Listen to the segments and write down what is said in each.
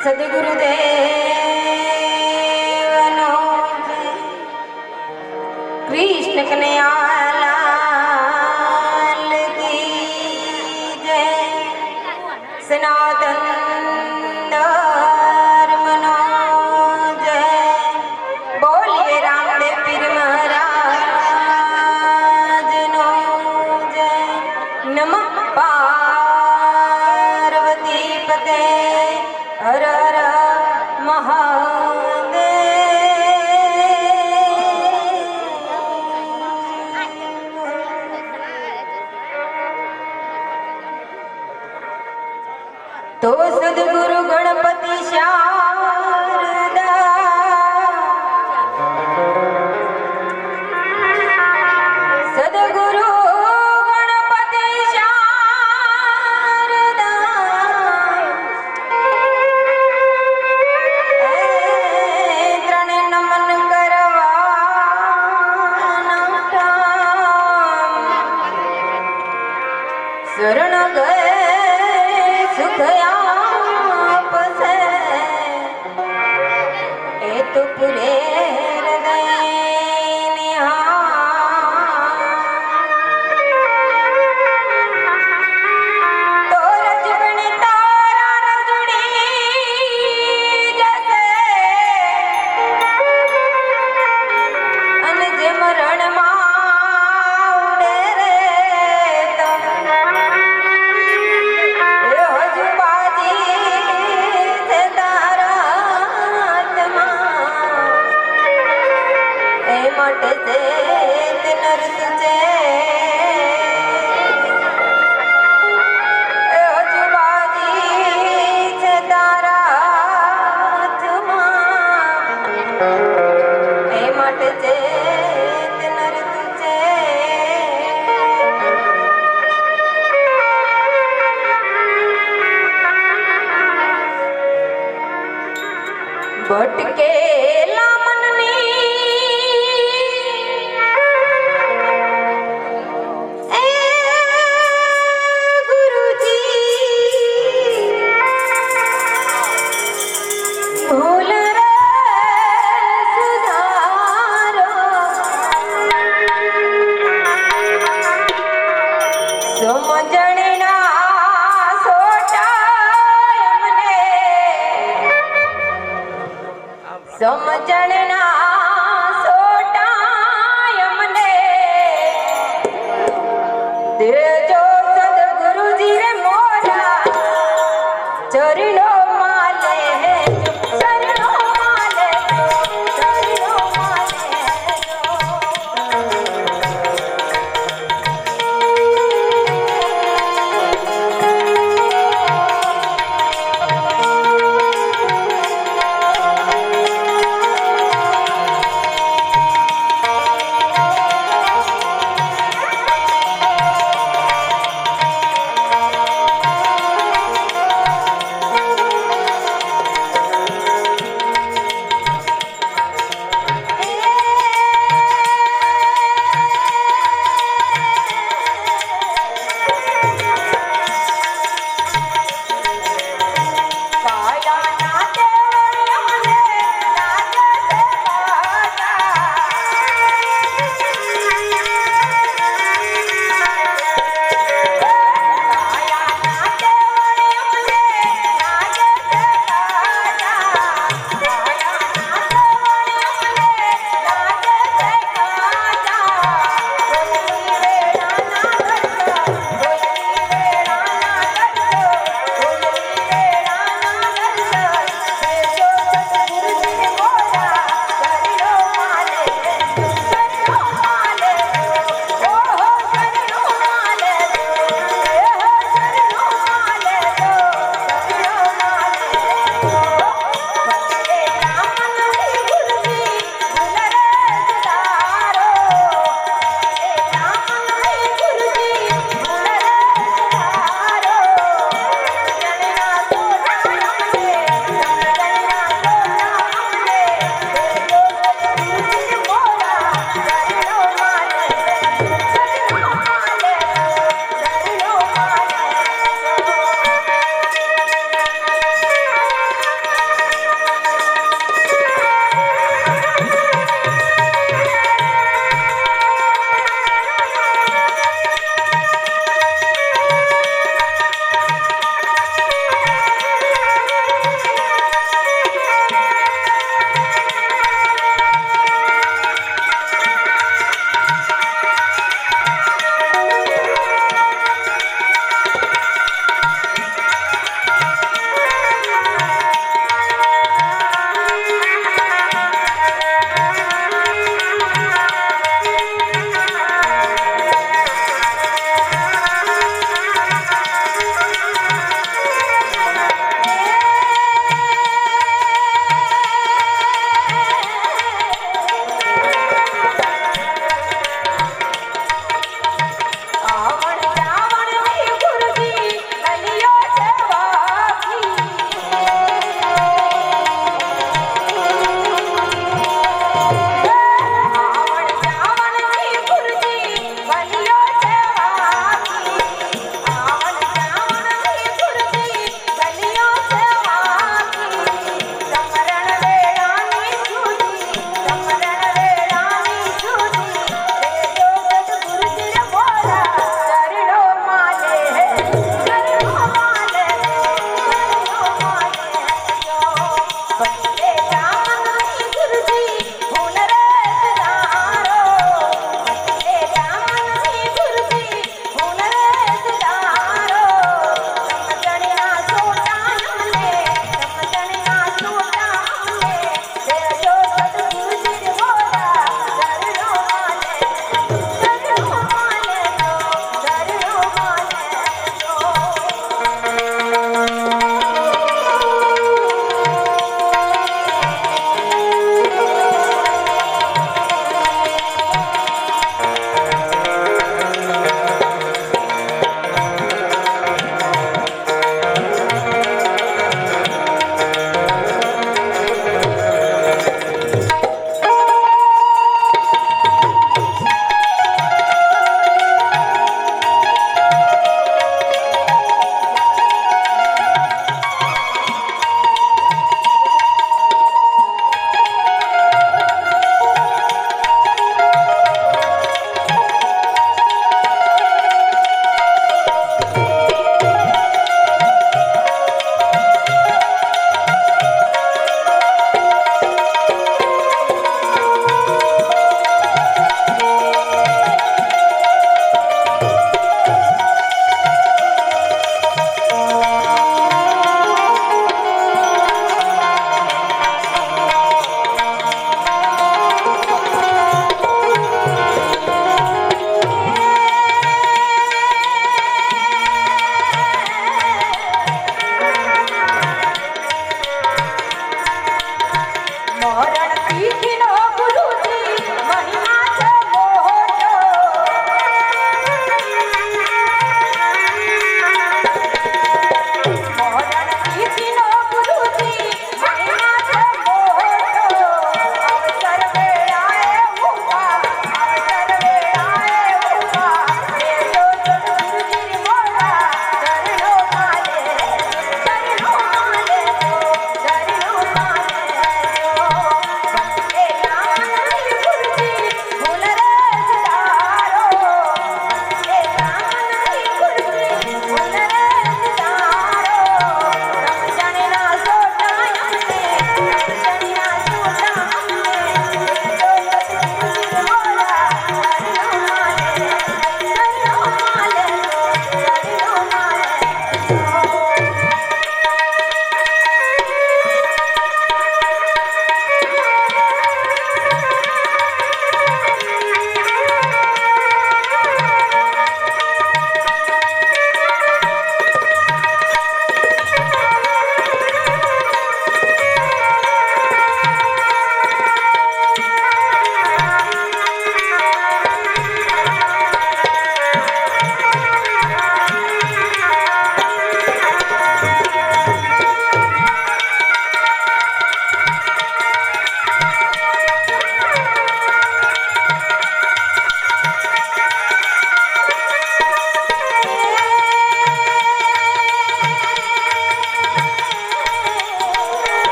સદગુરુદેવનો કૃષ્ણ કનૈયાલાલ કી જય. સનાતન ધર્મનો જય. બોલીએ રામદેવ પીર મહારાજનો જય. નમઃ પાર્વતી પતે હર હર મહાદેવ. તો સદગુરુ ગણપતિ શારદા સદગુરુ ગણપતિ શારદા ત્રણે નમન કરવાના કામ શરણ ગયે સુખ આપશે એ તો પૂરે હૃદયની તો રજગણી તારા રજડી જશે અને જે મરણમાં ઉડે રે માટે તે નર તુજે હજુબાજી છે તારા હાથમાં એ માટે તે નર તુજે ભટકેલા મનની સમજણના સોટા અમને દેજો સદગુરુજી રે મોરા ચરણો માલે ચરણો માલે ચરણો માલે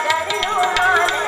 ચરણો માલે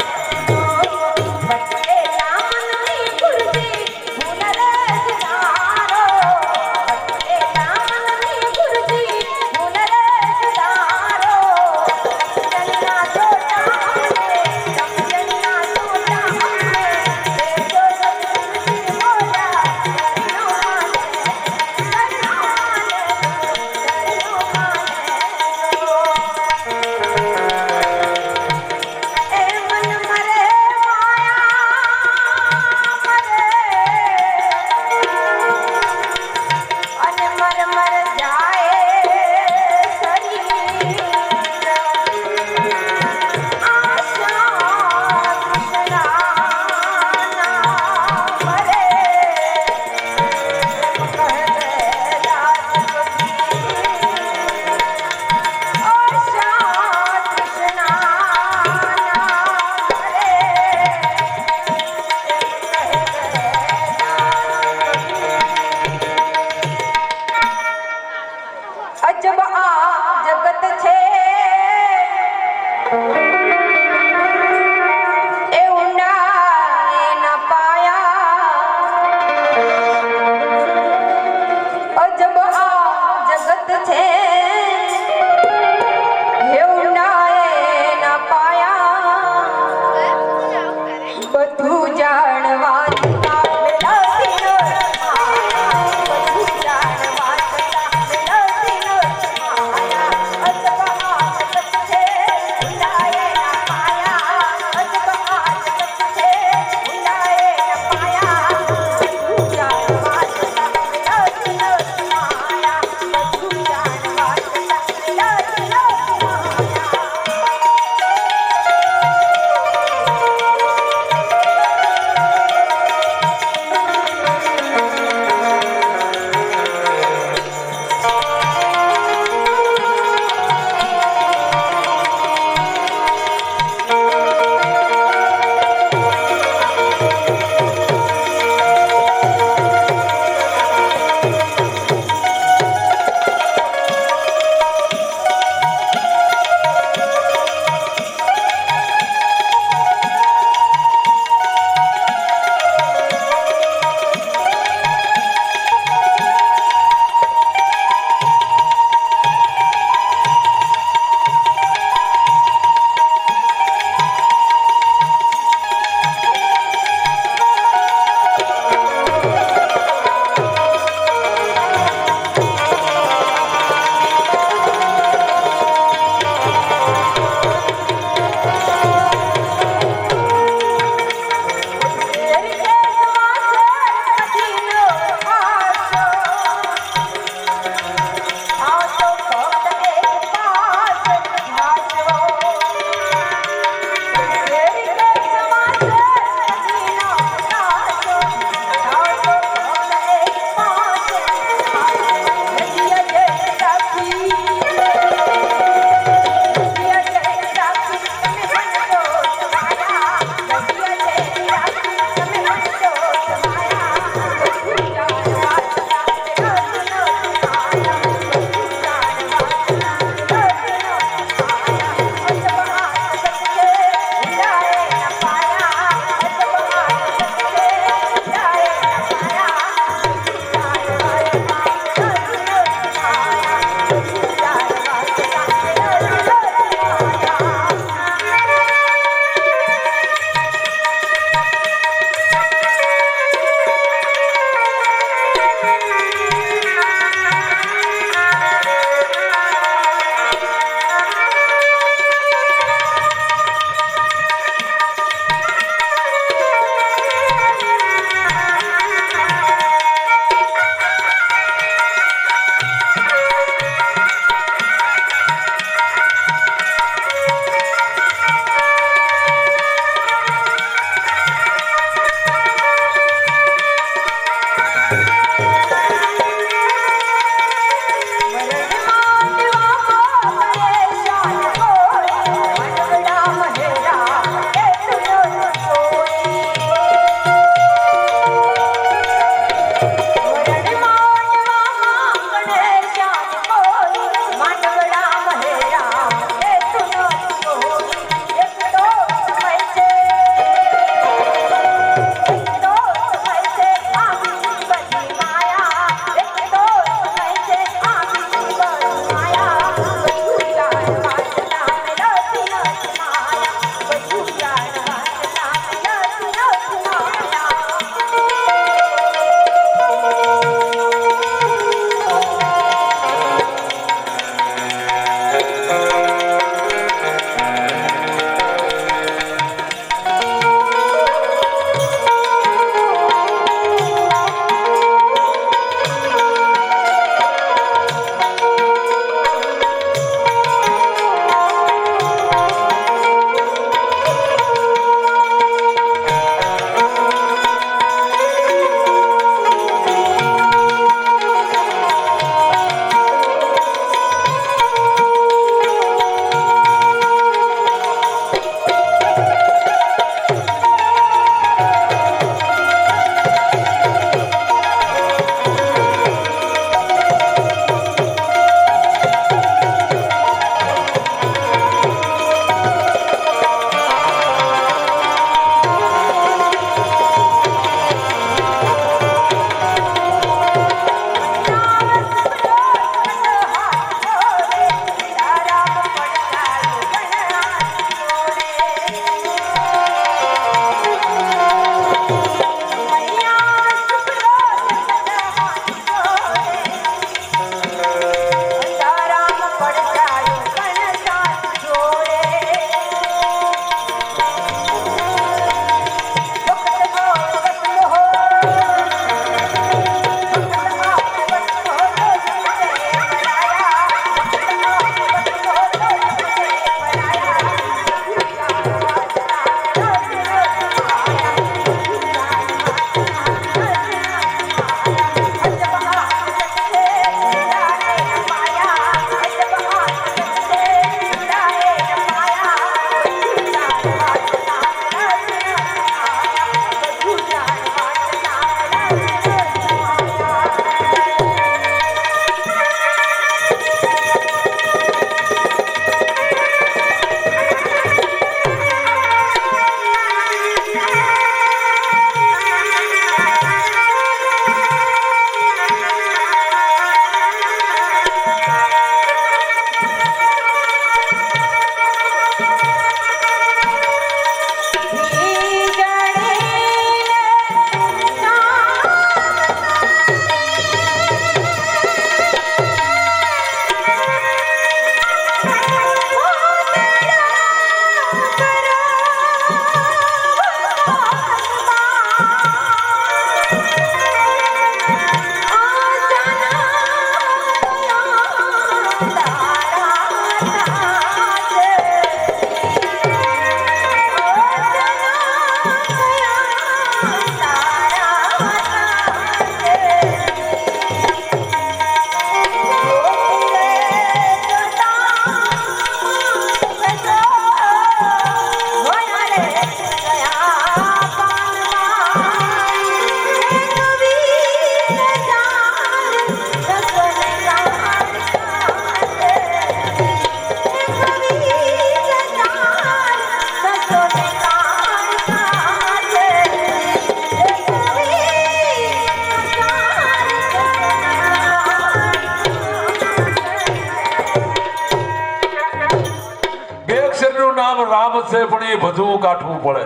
છે પણ એ ભજવું કાઢવું પડે.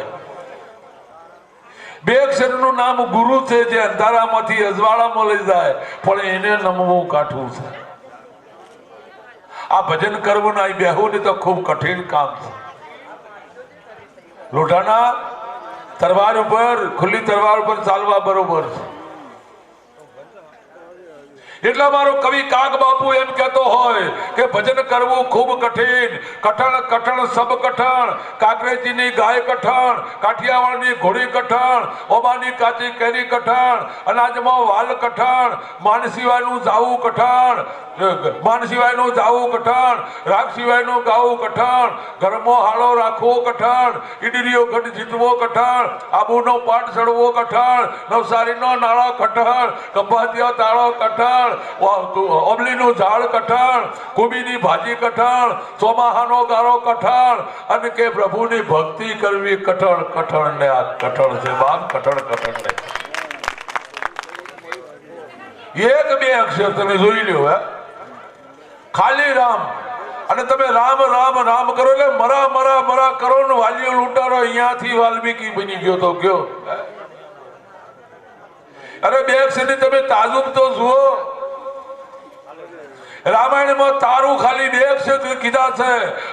બે અક્ષરનું નામ ગુરુ છે, જે અંધારામાંથી અજવાળામાં લઈ જાય, પણ એને નમવું કાઢવું છે. આ ભજન કરવું ના બેહવું ને તો ખૂબ કઠિન કામ છે. લોઢાના તરવાર ઉપર, ખુલ્લી તરવાર ઉપર ચાલવા બરોબર છે. એટલા મારો કવિ કાગ બાપુ એમ કહેતો હોય કે ભજન કરવું ખૂબ કઠિન. કઠણ કઠણ સબ કઠણ, કાંકરેજીની ગાય કઠણ, કાઠિયાવાડની ઘોડી કઠણ, ઓબાની કાચી કેરી કઠણ, અનાજમાં વાલ કઠણ, માન સિવાયનું જાવું કઠણ, માન સિવાયનું જાવું કઠણ, રાગ સિવાયનું ગાવું કઠણ, ઘરમાં હાળો રાખવો કઠણ, ઈડરીઓ ગઢ જીતવો કઠણ, આબુનો પાટ ચડવો કઠણ, નવસારીનો નાળો કઠણ, કંભાતિયો તાળો કઠણ, ઓબલીનું ઝાડ કઠણ, કુબીની ભાજી કઠણ, ચોમાહાનો ગારો કઠણ, અને કે પ્રભુની ભક્તિ કરવી કઠણ. કઠણ ને આ કઠણ છે બાપ, કઠણ કઠણ ને એક બે અક્ષર તમે જોઈ લ્યો. હે ખાલી રામ, અને તમે રામ રામ રામ કરો એટલે મરા મરા મરા કરો ને વાલીઓ લૂંટારો. અહીંયાથી વાલ્મીકી બની ગયો તો ગયો. અરે બે અક્ષર ની તમે તાજુબ તો જુઓ. રામાયણમાં તારું ખાલી બે અક્ષર કીધા છે.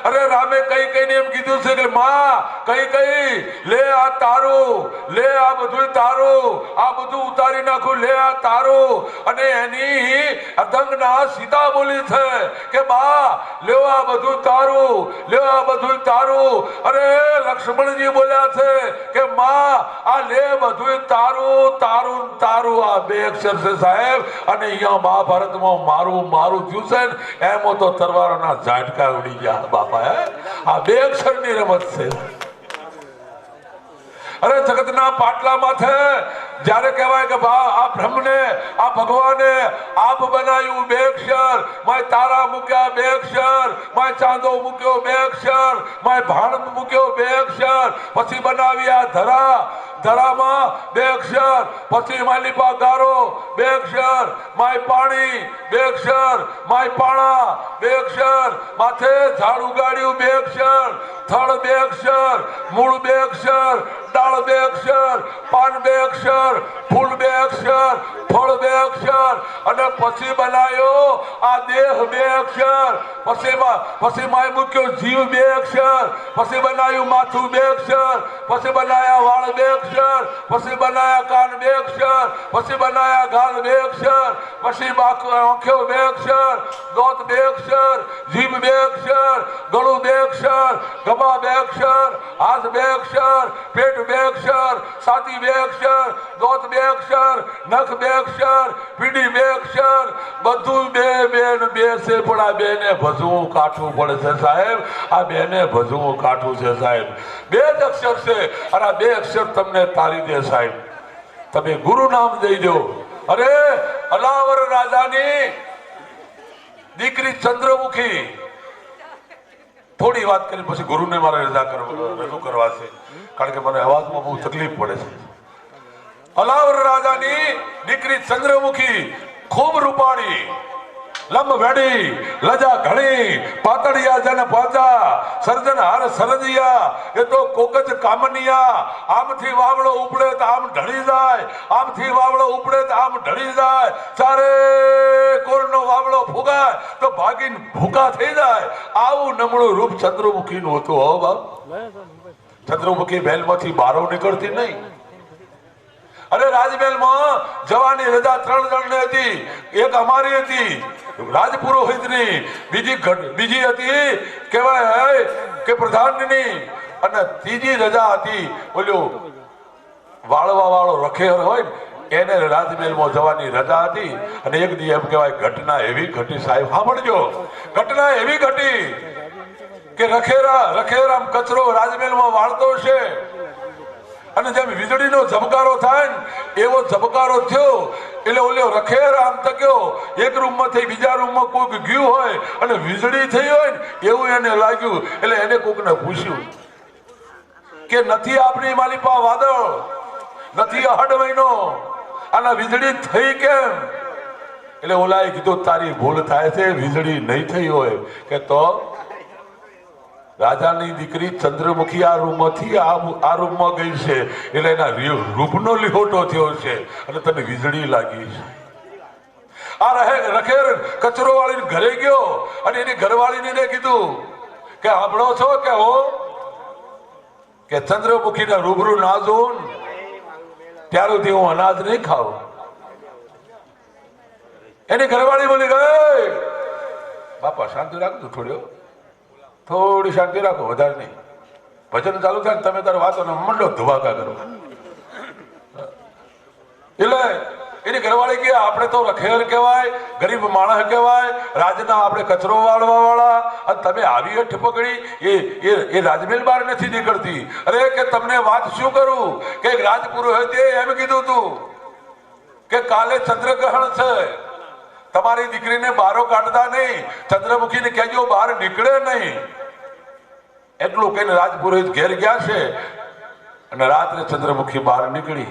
અરે રામે કઈ કઈને એમ કીધું છે કે માં કઈ કઈ લે આ તારું, લે આ બધું તારું, આ બધું ઉતારી નાખું, લે આ તારું. અને એની અદંગના સીતા બોલી છે કે બા લ્યો આ બધું તારું, લ્યો આ બધું તારું. અરે લક્ષ્મણજી બોલ્યા છે કે માં આ લે બધું તારું તારું તારું. આ બે અક્ષર છે સાહેબ. અને અહીંયા મહાભારતમાં મારું મારું થયું છે, એમાં તો તરવારોના ઝાટકા ઉડી ગયા બાપા. હે આ બે અક્ષરની રમત છે. અરે જગતના પાટલા માથે જ્યારે કહેવાય કે આ બ્રહ્મને, આ ભગવાને આપ બનાવ્યું બે અક્ષર, માય તારા મૂક્યા બે અક્ષર, માય ચાંદો મૂક્યો બે અક્ષર, માય ભાણ મૂક્યો બે અક્ષર, પછી બનાવી આ ધરા, ધરામાં બે અક્ષર, પછી માલિપા ગારો બે અક્ષર, માય પાણી બે અક્ષર, માય પાણા બે અક્ષર, માથે ઝાડ ઉગાડ્યું બે અક્ષર, થળ બે અક્ષર, મૂળ બે અક્ષર, ડાળ બે અક્ષર, પાન બે અક્ષર, ફૂલ બે અક્ષર, ફળ બે અક્ષર, અને પછી બનાવ્યો આ દેહ બે અક્ષર, પછી માય મૂક્યો જીવ બે અક્ષર, પછી બનાવ્યું માથું બે અક્ષર, પછી બનાવ્યા વાળ બે અક્ષર, પછી બનાવ્યા કાન બે અક્ષર, પછી બનાવ્યા ગાલ બે અક્ષર, પછી આંખો બે અક્ષર, દોત બે અક્ષર, જીભ બે અક્ષર, ગળું બે અક્ષર, ગમા બે અક્ષર, હાથ બે અક્ષર, પેટ બે અક્ષર, છાતી બે અક્ષર, દોત બે અક્ષર, નખ બે અક્ષર, પીડી બે અક્ષર, બધું બે બે બે છે. પણ આ બે ને ભજવું કાઢવું પડે છે સાહેબ. આ બે ને ભજવું કાઢવું છે સાહેબ. બે જ અક્ષર છે, અને આ બે અક્ષર તમને તારી દે સાહેબ. તમે ગુરુ નામ દઈ દો. અરે અલાવર રાજાની દીકરી ચંદ્રમુખી, થોડી વાત કરી પછી ગુરુને મારે રજૂ કરવા છે, કારણ કે મને અવાજમાં બહુ તકલીફ પડે છે. અલાવર રાજાની દીકરી ચંદ્રમુખી ખૂબ રૂપાળી, લંબ વેડી, લજા ઘણી, પાતળિયા જન પાચા, સર્જન હાર સરજિયા, એ તો કોકજ કામનિયા. આમથી વાવડો ઉપડે તો આમ ઢળી જાય, આમથી વાવડો ઉપડે તો આમ ઢળી જાય, ચારે કોરનો વાવડો ફૂગાય તો ભાગીને ભૂકા થઈ જાય. આવું નમળું રૂપ ચંદ્રમુખી નું હતું. હો બાપ, ચંદ્રમુખી મહેલમાંથી બારો નીકળતી નહીં. અરે રાજમહેલમાં જવાની રજા 3 જણને હતી. એક અમારી હતી રાજપુરોહિતની, બીજી હતી કહેવાય કે પ્રધાનની, અને ત્રીજી રજા હતી ઓલો વાળવા વાળો રખેર હોય ને એને રાજમહેલમાં જવાની રજા હતી. અને એક દી એમ કહેવાય ઘટના એવી ઘટી સાહેબ, સાંભળજો, ઘટના એવી ઘટી કે રખેરામ કચરો રાજમહેલમાં વાળતો છે, અને જેમ વીજળીનો ઝબકારો થાય ને એવો ઝબકારો થયો. એટલે ઓલો રખેર આમ તક્યો, એક રૂમમાંથી બીજા રૂમમાં કોઈક ગયું હોય અને વીજળી થઈ હોય ને એવું એને લાગ્યું. એટલે એને કોઈકને પૂછ્યું કે નથી આપણી માલિપા વાદળ, નથી અહડ મહિનો, અને વીજળી થઈ કેમ? એટલે ઓલાએ કીધું તારી ભૂલ થાય છે, વીજળી નહીં થઈ હોય કે તો રાજાની દીકરી ચંદ્રમુખી આ રૂમમાંથી આ રૂમમાં ગઈ છે એટલે એના રૂપનો લીહોટો થયો છે અને તને વીજળી લાગી છે. આ રખેર કચરો વાળીને ઘરે ગયો અને એની ઘરવાળીને કીધું કે સાંભળો છો કે હો કે ચંદ્રમુખીના રૂબરૂ ના જોઉં ત્યાર સુધી હું અનાજ નહીં ખાઉં. એની ઘરવાળી બોલી ગઈ બાપા શાંતિ રાખજો થોડી શાંતિ રાખો વધારે નહીં. ભજન ચાલુ થાય તમે તારે વાતો મંડો ધુવાકા કરો. એટલે એની ઘરવાળી કે આપણે તો રખેર કહેવાય, ગરીબ માણસ કહેવાય, રાજના આપણે કચરો વાળવા વાળા, અને તમે આવી અઠ પકડી એ રાજમહેલ બહાર નથી નીકળતી. અરે કે તમને વાત શું કરું કે રાજપુરોહિતે એમ કીધું તું કે કાલે ચંદ્રગ્રહણ છે, તમારી દીકરીને બારો કાઢતા નહીં, ચંદ્રમુખીને કહેજો બહાર નીકળે નહીં. એટલું કહીને રાજપુરોહિત ઘેર ગયા છે અને રાત્રે ચંદ્રમુખી બહાર નીકળી.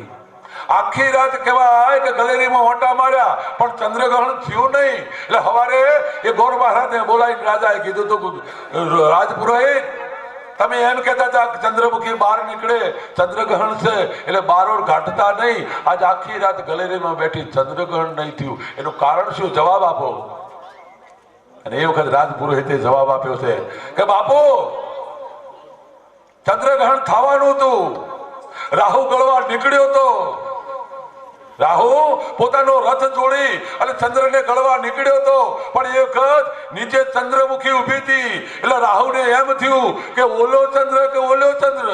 આખી રાત કહેવાય કે ગલેરીમાં ઓટા માર્યા પણ ચંદ્રગ્રહણ થયું નહીં. એટલે સવારે એ ગોર મહારાજને બોલાવીને રાજાએ કીધું તો રાજપુરોહિત તમે એમ કહેતા હતા ચંદ્રમુખી બહાર નીકળે, ચંદ્રગ્રહણ છે એટલે બારો કાઢતા નહીં. આજ આખી રાત ગલેરીમાં બેઠી, ચંદ્રગ્રહણ નહીં થયું, એનું કારણ શું? જવાબ આપો. અને એ વખત રાજપુરોહિતે જવાબ આપ્યો છે કે બાપુ ચંદ્રગ્રહણ થવાનું હતું, રાહુ ગળવા નીકળ્યો હતો. રાહુ પોતાનો રથ જોડી અને ચંદ્રને ગળવા નીકળ્યો હતો, પણ એ વખત નીચે ચંદ્રમુખી ઊભી હતી. એટલે રાહુને એમ થયું કે ઓલો ચંદ્ર કે ઓલો ચંદ્ર.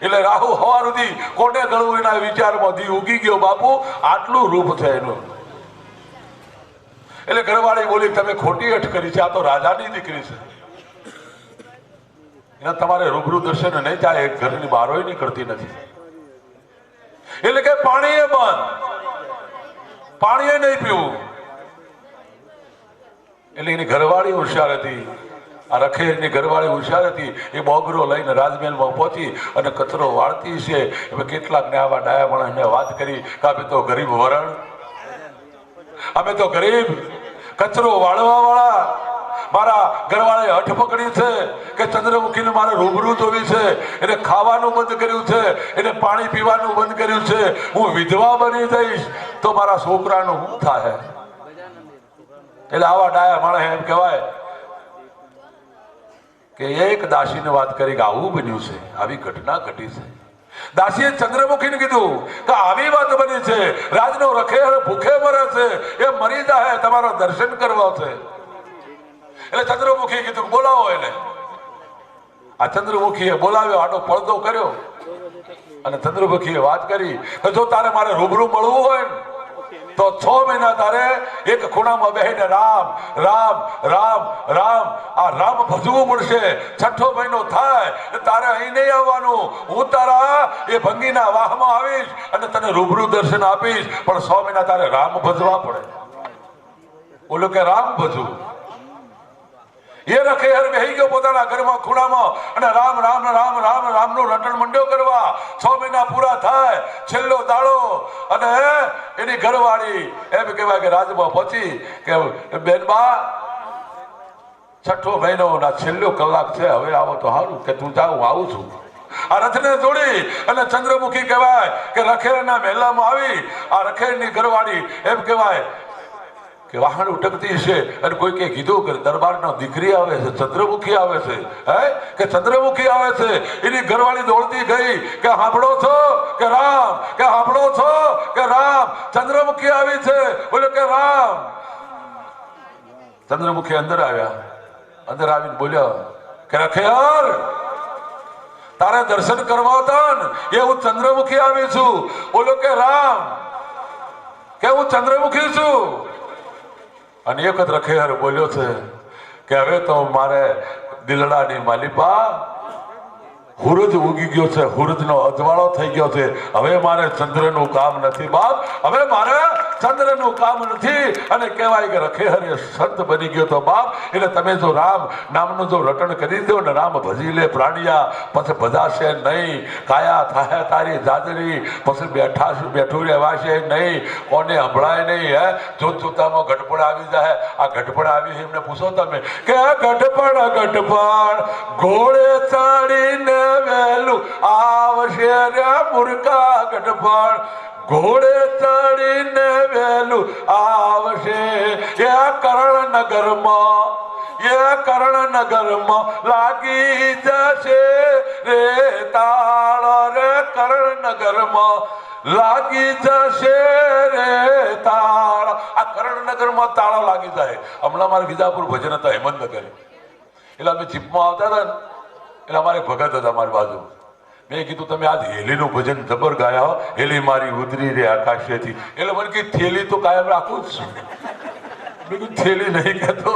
એટલે રાહુ હવાર સુધી કોને ગળવું એના વિચારમાંથી ઉગી ગયો. બાપુ આટલું રૂપ છે એનું. એટલે ઘરવાળી બોલી તમે ખોટી અઠ કરી છે, આ તો રાજાની દીકરી છે, એના તમારે રૂબરૂ દર્શન નહીં થાય, ઘરની બહારોય નીકળતી નથી. એટલે કે પાણી એ બંધ, પાણી નહીં પીવું. એટલે એની ઘરવાળી હોશિયાર હતી, આ રખેરની ઘરવાળી હોશિયાર હતી. એ બોગરો લઈને રાજમહેલમાં પહોંચી અને કચરો વાળતી છે. હવે કેટલાક ને આવા ડાયા માણસને વાત કરી કે અમે તો ગરીબ વરણ, અમે તો ગરીબ કચરો વાળવા વાળા, મારા ઘરવાળાએ હઠ પકડી છે કે ચંદ્રમુખીને મારે રૂબરૂ જોવી છે, એને ખાવાનું બંધ કર્યું છે, એને પાણી પીવાનું બંધ કર્યું છે, હું વિધવા બની જઈશ તો મારા છોકરાનું શું થાય? એટલે આવા ડાયા માણસ એમ કહેવાય કે એક દાસીને વાત કરી કે આવું બન્યું છે, આવી ઘટના ઘટી છે. દાસીએ ચંદ્રમુખીને કીધું કે આવી વાત બની છે, રાજનો રખેર ભૂખે મરે છે, એ મરી જાય, તમારા દર્શન કરવા છે. એટલે ચંદ્રમુખી કીધું બોલાવો એને. આ ચંદ્રમુખીએ બોલાવ્યો, આડો પડદો કર્યો અને ચંદ્રમુખીએ વાત કરી કે જો તારે મારે રૂબરૂ મળવું હોય ને તો 6 મહિના તારે એક ખૂણામાં બેહીને રામ રામ રામ રામ આ રામ ભજવું પડશે. 6ઠો મહિનો થાય તારે અહીં નહીં આવવાનું, હું તારા એ ભંગીના વાહમાં આવીશ અને તને રૂબરૂ દર્શન આપીશ, પણ 6 મહિના તારે રામ ભજવા પડે. બોલો કે રામ ભજવું. એ રખેહર બેહી ગયો પોતાના ઘરમાં ખૂણામાં અને રામ રામ રામ રામ રામનું રટણ મંડ્યો કરવા. 6 મહિના પૂરા થાય, છેલ્લો દાડો, અને એની ઘરવાળી એમ કહેવાય કે રાજમાં પહોંચી કે બેનબા 6ઠો મહિનો ના છેલ્લો કલાક છે, હવે આવો તો સારું કે તું જા, હું આવું છું. આ રથને જોડી અને ચંદ્રમુખી કહેવાય કે રખેરના મહેલામાં આવી. આ રખેરની ઘરવાળી એમ કહેવાય કે વાહન ઉટકતી છે અને કોઈ કે કીધું કે દરબારના દીકરી આવે છે, ચંદ્રમુખી આવે છે, હે કે ચંદ્રમુખી આવે છે. એની ઘરવાળી દોડતી ગઈ કે સાંભળો છો કે રામ, કે સાંભળો છો કે રામ, ચંદ્રમુખી આવી છે. બોલો કે રામ. ચંદ્રમુખી અંદર આવ્યા, અંદર આવીને બોલ્યા કે રખેર તારે દર્શન કરવા હતા ને એ હું ચંદ્રમુખી આવી છું. બોલો કે રામ, કે હું ચંદ્રમુખી છું. અને એક જ રખેહર બોલ્યો છે કે હવે તો મારે દિલડાની માલિપા હુરજ ઉગી ગયો છે, હુરજનો અજવાળો થઈ ગયો છે, હવે મારે ચંદ્રનું કામ નથી બાપ, હવે મારે ચંદ્રનું કામ નથી. અને કહેવાય કે રખે હરે સંત બની ગયો તો બાપ. એટલે તમે જો રામ નામનું જો રટણ કરી દો ને, રામ ભજી લે પ્રાણિયા, પછી બધાશે નહીં. કાયા થાય તારી જાજરી, પછી બેઠું રહેવાશે નહીં. કોને સંભળાય નહીં. હે જોત જોતામાં ઘટપણ આવી જાય. આ ઘટપણ આવી એમને પૂછો તમે કે આ ઘટપણ ઘોડે ચડીને વહેલું આવશે રે મૂર્ખા. ઘટપણ ઘોડે ચડીને વહેલું આવશે. એ કરણનગરમાં લાગી જશે રે તાળ. રે કરણનગરમાં લાગી જશે રે તાળ. આ કરણનગરમાં તાળા લાગી જાય. હમણાં મારે વિજાપુર ભજન હતા હેમંતનગર. એટલે અમે જીપમાં આવતા હતા ને, એટલે અમારે ભગત હતા મારી બાજુ. મેં કીધું તમે આજ હેલીનું ભજન જબર ગાયા હો. હેલી મારી ઉતરી રે આકાશેથી. એટલે મને કીધું થેલી તો કાયમ રાખું જ છું. મેં કીધું થેલી નહીં કહેતો,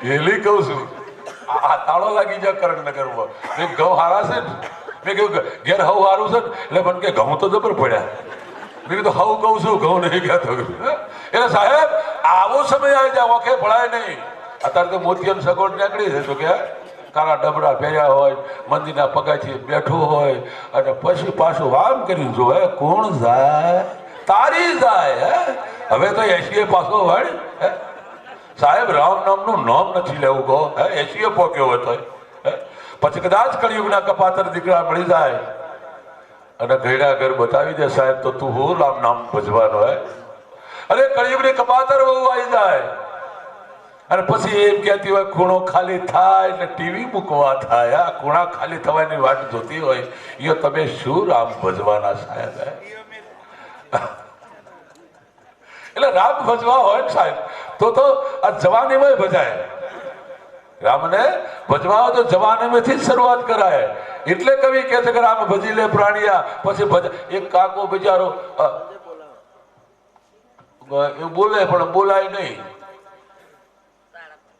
હેલી કહું છું. આ તાળો લાગી જાય કરણનગરમાં. મેં ઘઉં હારા છે ને, મેં કહ્યું ઘેર હવ હારું છે ને, એટલે મને કે ઘઉં તો જબર પડ્યા. મેં કીધું હવ કહું છું, ઘઉં નહીં કહેતો. એટલે સાહેબ આવો સમય આવી જાય, ઓખે ભળાય નહીં. અત્યારે તો મોતિયાની સગવડ નીકળી છે તો કે કાળા ડબડા પહેર્યા હોય, મંદિરના પગાથી બેઠું હોય, અને પછી પાછું વામ કરીને જોવે કોણ જાય, તારી જાય. હવે તો 80 પાછો વળ. સાહેબ રામ નામનું નામ નથી લેવું કહો. 80 પોક્યો હોય તો પછી કદાચ કળિયુગના કપાતર દીકરા મળી જાય અને ઘેડા ઘર બતાવી દે સાહેબ, તો તું હું રામ નામ ભજવાનો. અરે કળિયુગની કપાતર બહુ આવી જાય અને પછી એમ કહેતી હોય ખૂણો ખાલી થાય ને ટીવી મૂકવા થાય. આ ખૂણા ખાલી થવાની વાટ જોતી હોય એ તમે શું રામ ભજવાના સાહેબ? એટલે રામ ભજવા હોય ને સાહેબ તો આ જવાનીમાં ભજાય. રામને ભજવા તો જવાનીમાંથી જ શરૂઆત કરાય. એટલે કવિ કહે છે કે રામ ભજી લે પ્રાણિયા. પછી એક કાકો બિચારો એ બોલે પણ બોલાય નહીં.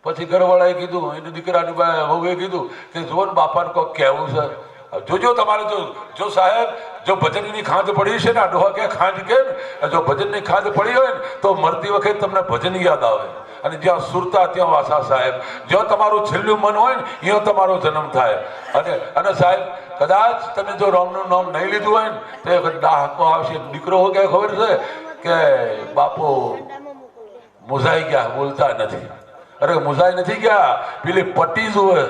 પછી ઘરવાળાએ કીધું, એની દીકરાની વહુએ કીધું કે જો ને બાપાને કોઈક કહેવું છે. જોજો તમારે જો સાહેબ જો ભજનની ખાંજ પડી છે ને, આ ડોહા કે ખાંજ કે જો ભજનની ખાંજ પડી હોય ને તો મરતી વખતે તમને ભજન યાદ આવે. અને જ્યાં સુરતા ત્યાં વાસા સાહેબ. જ્યાં તમારું છેલ્લું મન હોય ને ત્યાં તમારો જન્મ થાય. અને સાહેબ કદાચ તમે જો રામનું નામ નહીં લીધું હોય ને તો ડાહકો આવશે. દીકરો કે ખબર છે કે બાપુ મુઝાઈ ગયા, બોલતા નથી. અરે મુઝાઈ નથી ગયા, પેલી પટ્ટી જુએ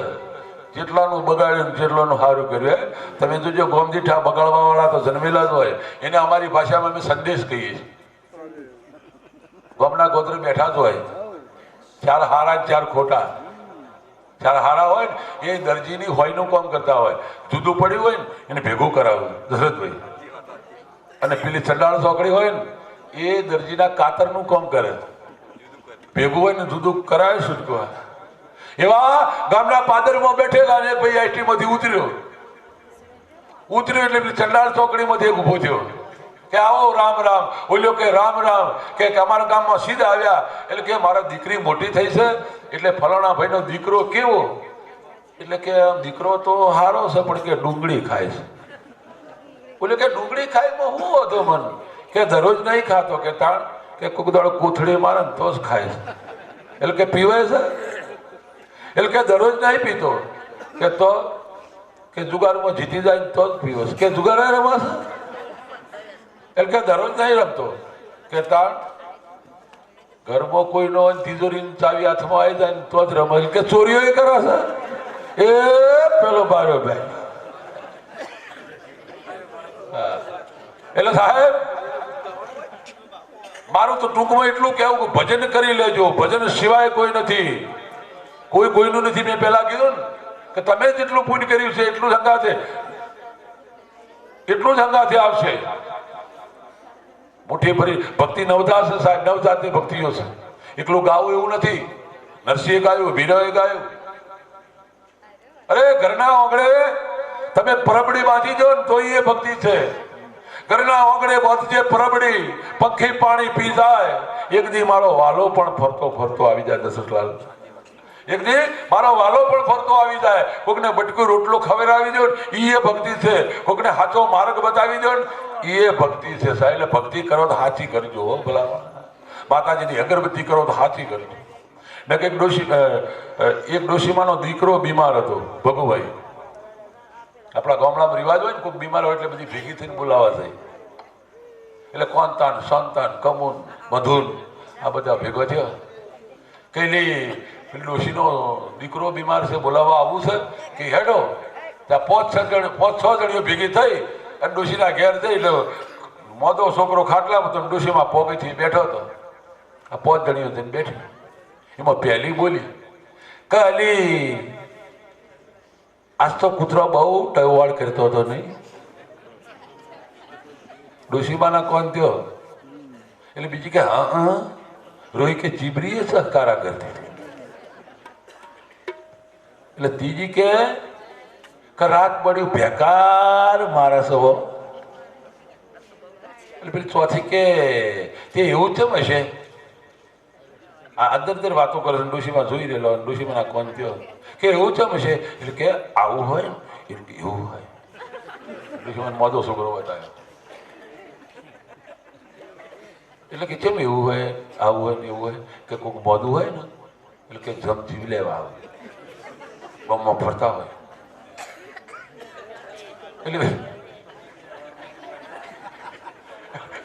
જેટલાનું બગાડ્યું જેટલાનું સારું કર્યું. તમે જોજો ગોમદીઠા બગાડવા વાળા તો જન્મેલા જ હોય. એને અમારી ભાષામાં અમે સંદેશ કહીએ છીએ. ગોમના ગોત્ર બેઠા જ હોય, 4 હારા 4 ખોટા. 4 હારા હોય ને એ દરજીની હોયનું કામ કરતા હોય. જુદું પડ્યું હોય ને એને ભેગું કરાવવું દશરથભાઈ. અને પેલી ચંડાળ ચોકડી હોય ને એ દરજીના કાતરનું કામ કરે. ભેગું હોય ને જુદું કરાવે છૂટકવા. એવા ગામના પાદરમાં બેઠેલા ને ભાઈ આઈટી માંથી ઉતર્યો એટલે ચંડાળ ચોકડી માંથી એક ઉભો થયો કે આવો રામ રામ. ઓલ્યો કે રામ રામ. કે અમારા ગામમાં સીધા આવ્યા એટલે કે મારા દીકરી મોટી થઈ છે એટલે ફલાણા ભાઈનો દીકરો કેવો? એટલે કે દીકરો તો હારો છે પણ કે ડુંગળી ખાય છે. ઓલ્યો કે ડુંગળી ખાય માં હું હતો મન કે દરરોજ નહીં ખાતો કે તાણ કે કોક દાડો કોથળી મારે ને તો જ ખાય છે. એટલે કે પીવે છે? એટલે કે દરરોજ નહીં પીતો કે તો કે જુગારમાં જીતી જાય તો જ પીવો કે જુગાર રમાશે. એટલે કે દરરોજ નહીં રમતો કે તાણ ઘરમાં કોઈ નો તિજોરીની ચાવી હાથમાં આવી જાય તો જ રમે. કે ચોરીઓ કરે છે એ પેલો બાર્યો ભાઈ. એટલે સાહેબ મારું તો ટૂંકમાં એટલું કહેવું કે ભજન કરી લેજો. ભજન સિવાય કોઈ નથી, કોઈ કોઈનું નથી. મેં પહેલા કીધું ને કે તમે જેટલું પુણ્ય કર્યું છે એટલું જ હંગાથે આવશે. મુઠ્ઠી ભરી ભક્તિ નવજાત છે સાહેબ, નવજાતની ભક્તિઓ છે. એટલું ગાવું એવું નથી. નરસિંહે ગાયું, ભીરાએ ગાયું. અરે ઘરના ઓગળે તમે પરબડી બાંધી દો ને તો એ ભક્તિ છે. ઘરના ઓગળે બાંધજે પરબડી, પંખી પાણી પી જાય. એક દી મારો વાલો પણ ફરતો ફરતો આવી જાય. દશરથલાલ એક દી મારો વાલો પણ ફરતો આવી જાય. કોકને બટકું રોટલો ખવડાવી દો એ ભક્તિ છે. કોકને સાચો માર્ગ બતાવી દો એ ભક્તિ છે સાહેબ. એટલે ભક્તિ કરો તો સાચી કરજો ભલા. માતાજીની અગરબત્તી કરો તો હાથી કરજો. ને કે એક ડોશીમાનો દીકરો બીમાર હતો, ભગુભાઈ. આપણા ગામડામાં રિવાજ હોય ને, કોઈ બીમાર હોય એટલે બધી ભેગી થઈને બોલાવા જાય. એટલે કોંતાન, સંતાન, કમુન, મધુન આ બધા ભેગો થયા. કઈ નહીં, ડોશીનો દીકરો બીમાર છે, બોલાવવા આવવું છે કે હેડો. ત્યાં 5-6 જણીઓ ભેગી થઈ અને ડોશીના ઘેર જઈ. એટલે મોદો છોકરો ખાટલામાં તો ડોશીમાં પોગીથી બેઠો હતો. આ 5 જણીઓ થઈને બેઠી. એમાં પહેલી બોલી કે અલી આજ તો કૂતરો બહુ ટવાળ કરતો હતો નહીં. ડોશીમાના કોણ થયો? એટલે બીજી કે હા રોહી કે ચીબરીએ સહકારા કરતી હતી. એટલે ત્રીજી કે રાત પડ્યું બેકાર મારા સવો. એટલે પેલી ચોથી કે તે એવું જ છે હશે. આ અંદર વાતો કરે. ડોશીમાં જોઈ રહેલો. ડોશીમાં કોણ થયો કે એવું છે હશે. એટલે કે આવું હોય ને એવું હોય. ડોશીમાં મોદો છોકરો બતાવ્યો. એટલે કે કેમ એવું હોય, આવું હોય ને એવું હોય? કે કોઈક મોદું હોય ને એટલે કે જમ જીવ લેવા આવે, બમમાં ફરતા હોય.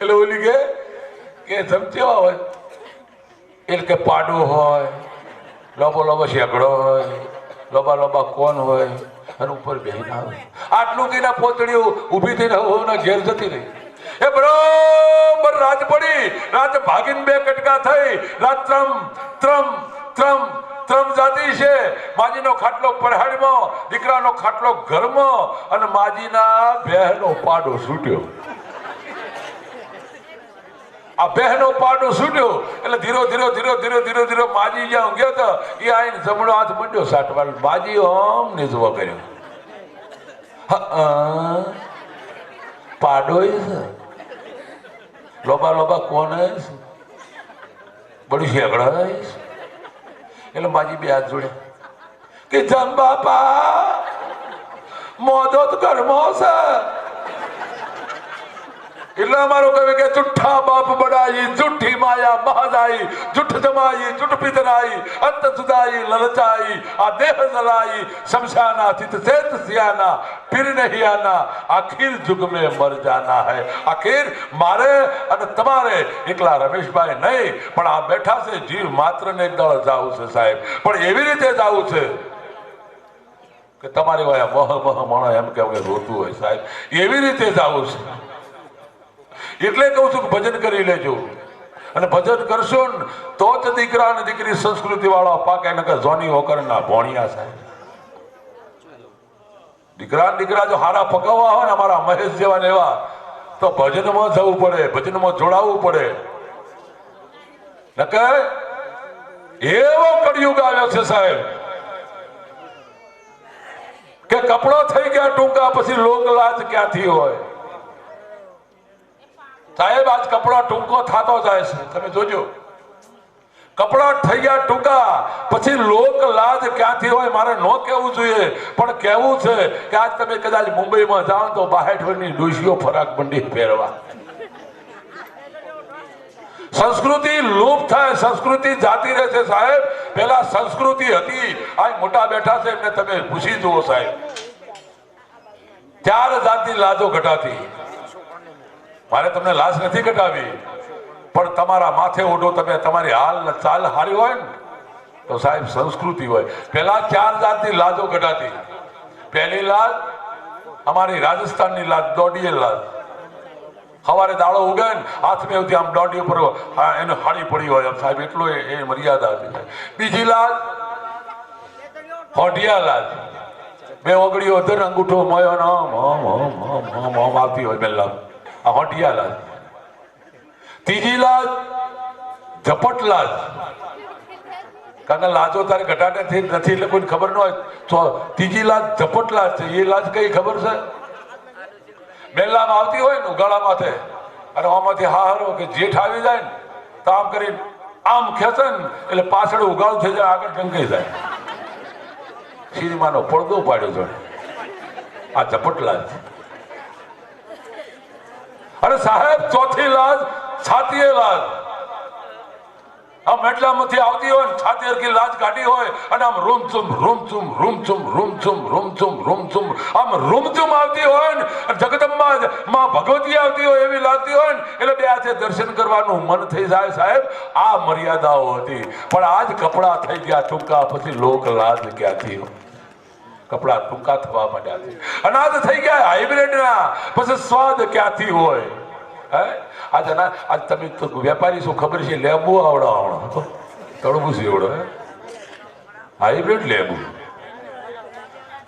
એટલે ઓલી કે જમચેવા હોય એટલે કે પાડો હોય, લોબો શેકડો હોય, લોબા કોણ હોય અને ઉપર બેહીને આવે. આટલું કઈ ના પોતળીઓ ઊભી થઈને હોના ઘેર જતી રહી. એ બરોબર રાત પડી. રાત ભાગીને 2 કટકા થઈ. રાત ત્રમ જાતી છે. માજીનો ખાટલો પરહાડીમાં, દીકરાનો ખાટલો ઘરમાં અને માજીના બહેનો પાડો છૂટ્યો. આ બહેનો પાડો છૂટ્યો એટલે ધીરો માજી જ્યાં ઊંઘ્યો હતો એ આવીને જમણો હાથ મંડ્યો સાટવા. માજી ઓમ નીચવો કર્યો. પાડો છે, લોબા કોણ છે, બડી શેકડા. એટલે માજી 2 હાથ જોડે કે જમ બાપા મોદો તો ઘરમાં છે. એટલે અમારો કહે કે જુઠ્ઠા બાપ બડાઈ, જુઠ્ઠી માયા મહાદાઈ, જુઠ્ઠ જમાઈ, જુઠ્ઠ પિતરાઈ, અંત જુદાઈ લલચાઈ, આ દેહ જલાઈ, શમશાના ચિત ચેત સિયાના, फिर नहीं आना, आखिर जुग में मर जाना है. आखिर मारे અને તમારે એકલા રમેશભાઈ નહીં પણ આ બેઠા છે જીવ માત્ર ને એક દળ જાવું છે સાહેબ. પણ એવી રીતે જાવું છે કે તમારી વાયા મહ મણ એમ કે રોતું હોય સાહેબ. એવી રીતે જાવું છે. એટલે કહું છું કે ભજન કરી લેજો. અને ભજન કરશો ને તો જ દીકરા અને દીકરી સંસ્કૃતિ વાળા પાકે. નકર જોની હોકર ના ભોણિયા સાહેબ. દીકરા જો હારા પકાવવા હોય ને અમારા મહેશ જેવા ને એવા તો ભજનમાં જવું પડે, ભજનમાં જોડાવવું પડે. નકર એવો કળિયુગ આવ્યો છે સાહેબ કે કપડો થઈ ગયા ટૂંકા પછી લોક લાજ ક્યાંથી હોય સાહેબ. આજ કપડો ટૂંકો થતો જાય છે. તમે જોજો કપડા થઈ ગયા ટૂંકા પછી લોક લાજ ક્યાંથી હોય. મારે ન કહેવું જોઈએ પણ કહેવું છે કે આજ તમે કદાચ મુંબઈમાં જાઓ તો 62 વર્ષની ડોશીઓ ફરાક બંડી પહેરવા. સંસ્કૃતિ લુપ્ત થાય, સંસ્કૃતિ જાતી રહે છે સાહેબ. પેલા સંસ્કૃતિ હતી. આ મોટા બેઠા છે એમને તમે પૂછી જુઓ સાહેબ. 4 જાતની લાજો ઘટાતી. મારે તમને લાજ નથી ઘટાવી પણ તમારા માથે ઓઢો તમે, તમારી હાલ ચાલ હારી હોય ને તો સાહેબ સંસ્કૃતિ હોય. પેલા 4 જાતની લાજો ઘટાતી. પહેલી લાજ અમારી રાજસ્થાનની લાજ, દોડીએ લાજ. સવારે દાડો ઉગે ને હાથમાં એવું આમ દોડી ઉપર એને હાડી પડી હોય સાહેબ, એટલો એ મર્યાદા હતી. બીજી લાજ હોઢિયા લાજ. 2 ઓગળીઓ હતી ને અંગૂઠો મોયો ને આવતી હોય પહેલા. આ હોઢિયા લાજ. ત્રીજી લાજ ઝપટ લાજ. કારણ કે લાજો તારે ઘટાડે નથી એટલે કોઈને ખબર ન હોય તો ત્રીજી લાજ ઝપટ લાજ છે. એ લાજ કઈ ખબર છે? મેલામાં આવતી હોય ને ઉગાડા માથે અને આમાંથી હારો કે જેઠ આવી જાય ને તો આમ કરીને આમ ખેંચે ને એટલે પાછળ ઉગાડું થઈ જાય, આગળ ટંકાઈ જાય. સિનેમાનો પડદો પાડ્યો જોડે. આ ઝપટ લાજ. અરે સાહેબ ચોથી લાજ છાતીએ લાજ. આમ મેટલામાંથી આવતી હોય ને છાતી હરકી લાજ કાઢી હોય અને આમ રૂમચુમ રૂમચુમ રૂમચુમ રૂમચુમ રૂમચુમ રૂમચુમ આમ રૂમચુમ આવતી હોય ને જગદંબા માં ભગવતી આવતી હોય એવી લાગતી હોય ને એટલે બે હાથે દર્શન કરવાનું મન થઈ જાય સાહેબ. આ મર્યાદાઓ હતી. પણ આજ કપડા થઈ ગયા ટૂંકા, પછી લોક લાજ ક્યાંથી? કપડા ટૂંકા થવા માંડ્યા છે. અનાજ થઈ ગયા હાઇબ્રિડના, પછી સ્વાદ ક્યાંથી હોય? આજ તમે તો વેપારી શું ખબર છે? લેબુ આવડો તળબૂચ એવડો હાઇબ્રિડ લેબુ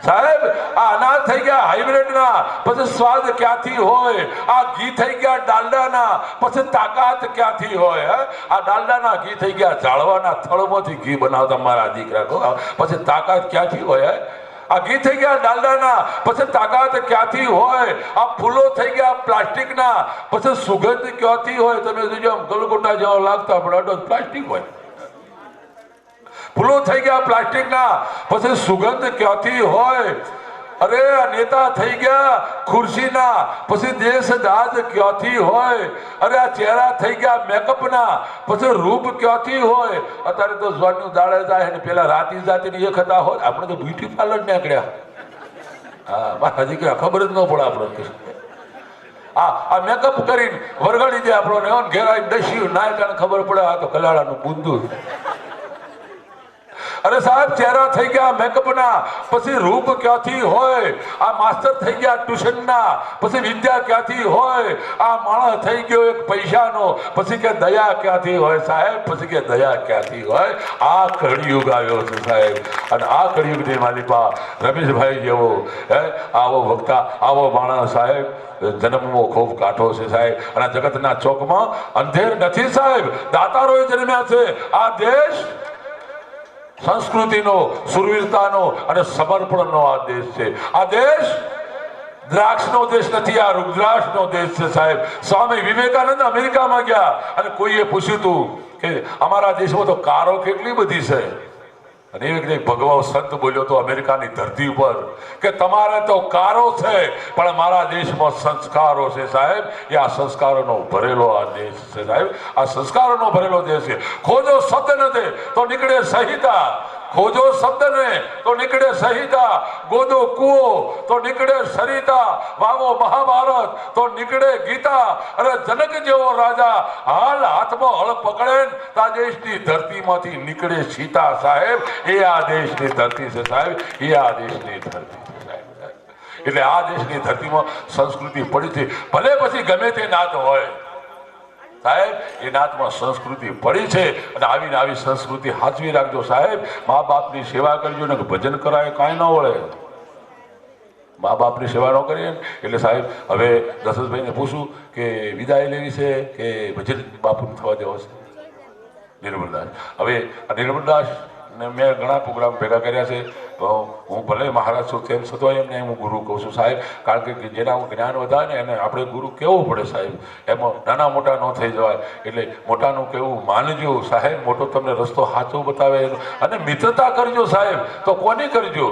સાહેબ. આ અનાજ થઈ ગયા હાઇબ્રિડ ના, પછી સ્વાદ ક્યાંથી હોય? આ ઘી થઈ ગયા ડાલડાના, પછી તાકાત ક્યાંથી હોય? આ ડાલડાના ઘી થઈ ગયા જાળવાના થળમાંથી ઘી બનાવતા મારા દીકરા, પછી તાકાત ક્યાંથી હોય? આ ઘી થઈ ગયા ડાલડાના, પછી તાકાત ક્યાંથી હોય? આ ફૂલો થઈ ગયા પ્લાસ્ટિકના, પછી સુગંધ ક્યાંથી હોય? તમે જોજો ગલગોટા જેવા લાગતા પણ અડો પ્લાસ્ટિક હોય. ફૂલો થઈ ગયા પ્લાસ્ટિકના, પછી સુગંધ ક્યાંથી હોય? અરે આ નેતા થઈ ગયા ખુરશીના, પછી દેશ દાજ ક્યાંથી હોય? અરે આ ચહેરા થઈ ગયા મેકઅપના, પછી રૂપ ક્યાંથી હોય? અત્યારે તો સ્વાદનું દાડે જાય ને પેલા રાતી જાતિની એક હતા હોય. આપણે તો બ્યુટી પાર્લર નીકળ્યા. હા મારા દીકરા ખબર જ ન પડે આપણે. આ મેકઅપ કરીને વરગાડી દે આપણને, ઘેરાઈ ડસ્યું નાય કાને ખબર પડે આ તો કલાળાનું બુંદુ. અરે સાહેબ ચહેરા થઈ ગયા મેકઅપના, પછી રૂપ ક્યાંથી હોય? આ માસ્ટર થઈ ગયા ટ્યુશનના, પછી વિદ્યા ક્યાંથી હોય? આ માણસ થઈ ગયો એક પૈસાનો, પછી કે દયા ક્યાંથી હોય? સાહેબ પછી કે દયા ક્યાંથી હોય? આ કળિયુગ આવ્યો છે સાહેબ. અને આ કળિયુગની માલિપા રમેશભાઈ જેવો આવો વક્તા, આવો માણસ સાહેબ જન્મવો ખૂબ કાઠો છે સાહેબ. અને જગતના ચોકમાં અંધેર નથી સાહેબ, દાતારોએ જન્મ્યા છે. આ દેશ સંસ્કૃતિનો, સુરવીરતાનો અને સમર્પણનો આ દેશ છે. આ દેશ દ્રાક્ષનો દેશ નથી, આ રુદ્રાક્ષનો દેશ છે સાહેબ. સ્વામી વિવેકાનંદ અમેરિકામાં ગયા અને કોઈએ પૂછ્યું હતું કે અમારા દેશમાં તો કારો કેટલી બધી છે, અને એક ભગવાન સંત બોલ્યો તો અમેરિકાની ધરતી ઉપર કે તમારે તો કારો છે પણ મારા દેશમાં સંસ્કારો છે સાહેબ. એ આ સંસ્કારોનો ભરેલો આ દેશ છે સાહેબ. આ સંસ્કારોનો ભરેલો દેશ છે. ખોજો શબ્દ નથી તો નીકળે સંહિતા, ખોજો શબ્દ ને તો નીકળે સંહિતા, ગોદો કુવો તો નીકળે સરિતા, વાવો મહાભારત તો નીકળે ગીતા. અને જનક જેવો રાજા હાલ હાથમાં હળ પકડે તો આ દેશની ધરતીમાંથી નીકળે સીતા સાહેબ. એ આ દેશની ધરતી છે સાહેબ. એ આ દેશની ધરતી છે સાહેબ. એટલે આ દેશની ધરતીમાં સંસ્કૃતિ પડી છે. ભલે પછી ગમે તે નાત હોય સાહેબ, એ નાતમાં સંસ્કૃતિ પડી છે. અને આવીને આવી સંસ્કૃતિ સાચવી રાખજો સાહેબ. મા બાપની સેવા કરજો ને ભજન કરાય કાંઈ ન વળે. મા બાપની સેવા ન કરીએ એટલે સાહેબ હવે દશરથભાઈને પૂછું કે વિદાય લેવી છે કે ભજન બાપુને થવા દેવો છે? નિર્મલદાસ. હવે આ નિર્મલદાસ ને મેં ઘણા પ્રોગ્રામ ભેગા કર્યા છે. હું ભલે મહારાજ છું તેમ છતાં એમને હું ગુરુ કહું છું સાહેબ. કારણ કે જેના જ્ઞાન વધારે ને એને આપણે ગુરુ કહેવું પડે સાહેબ. એમાં નાના મોટા ન થઈ જવાય. એટલે મોટાનું કહેવું માનજો સાહેબ. મોટો તમને રસ્તો સાચો બતાવે અને મિત્રતા કરજો સાહેબ. તો કોની કરજો?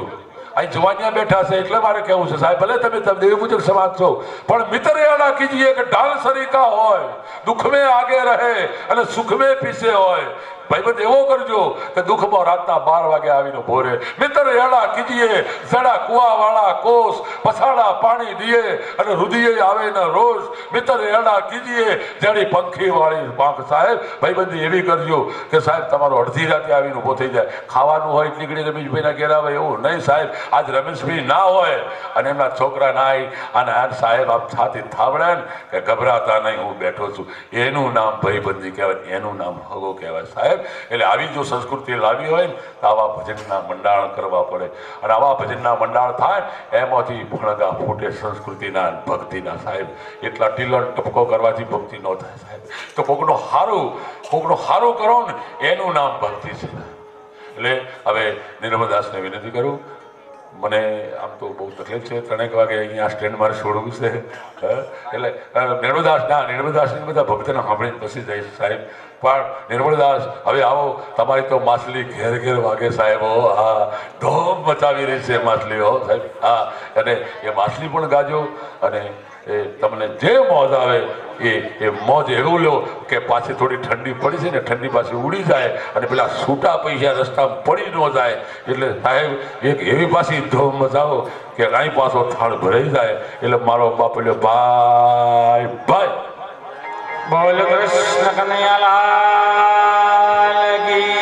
અહીં જવાનિયા બેઠા છે એટલે મારે કહેવું છે સાહેબ. ભલે તમે દેવી પૂજક સમાજ છો પણ મિત્ર એડા કીજીએ કે ઢાલ સરીકા હોય, દુઃખ में આગે રહે અને સુખ में પીછે હોય. ભાઈબંધ એવો કરજો કે દુઃખમાં રાતના 12 વાગે આવીને ભોરે. મિત્ર એડા કીજીએ જડા કુવા વાળા કોસ, પછાડા પાણી દીએ અને રુધિયે આવે ને રોજ. મિત્ર એડા કીજીએ જડી પંખી વાળી પાંખ સાહેબ. ભાઈબંધી એવી કરજો કે સાહેબ તમારો અડધી રાતે આવીને ઉભો થઈ જાય. ખાવાનું હોય નીકળી રમેશભાઈના ઘેર આવે એવું નહીં સાહેબ. આજ રમેશભાઈ ના હોય અને એમના છોકરા ના આવી અને આ સાહેબ આપ છાતી થાબડે ને કે ગભરાતા નહીં હું બેઠો છું, એનું નામ ભાઈબંધી કહેવાય, એનું નામ હગો કહેવાય સાહેબ. એટલે આવી જો સંસ્કૃતિ લાવી હોય ને તો આવા ભજનના મંડાણ કરવા પડે. અને આવા ભજનના મંડાણ થાય એમાંથી ભણગા ફૂટે સંસ્કૃતિના ભક્તિના સાહેબ. એટલા ટીલણ ટપકો કરવાથી ભક્તિ ન થાય સાહેબ. તો કોકનું સારું કરો ને એનું નામ ભક્તિ છે. એટલે હવે નિર્મલદાસને વિનંતી કરું. મને આમ તો બહુ તકલીફ છે, 3 વાગે અહીંયા સ્ટેન્ડ મારે છોડવું છે. એટલે નિર્મલદાસની બધા ભક્તને સાંભળીને પછી જઈશ સાહેબ. પણ નિર્મળદાસ હવે આવો, તમારી તો માછલી ઘેર ઘેર વાગે સાહેબ. હા, ધોમ મચાવી રહી છે માછલીઓ સાહેબ. હા, અને એ માછલી પણ ગાજો અને એ તમને જે મોજ આવે એ મોજ એવું લો કે પાછી થોડી ઠંડી પડી છે ને, ઠંડી પાછી ઉડી જાય અને પેલા છૂટા પૈસા રસ્તામાં પડી ન જાય. એટલે સાહેબ એક એવી પાછી ધોમ મચાવો કે અહીં પાછો થાળ ભરાઈ જાય. એટલે મારો બાપ લ્યો ભાઈ ભાઈ. બોલ કૃષ્ણ કનૈયાલાલ કી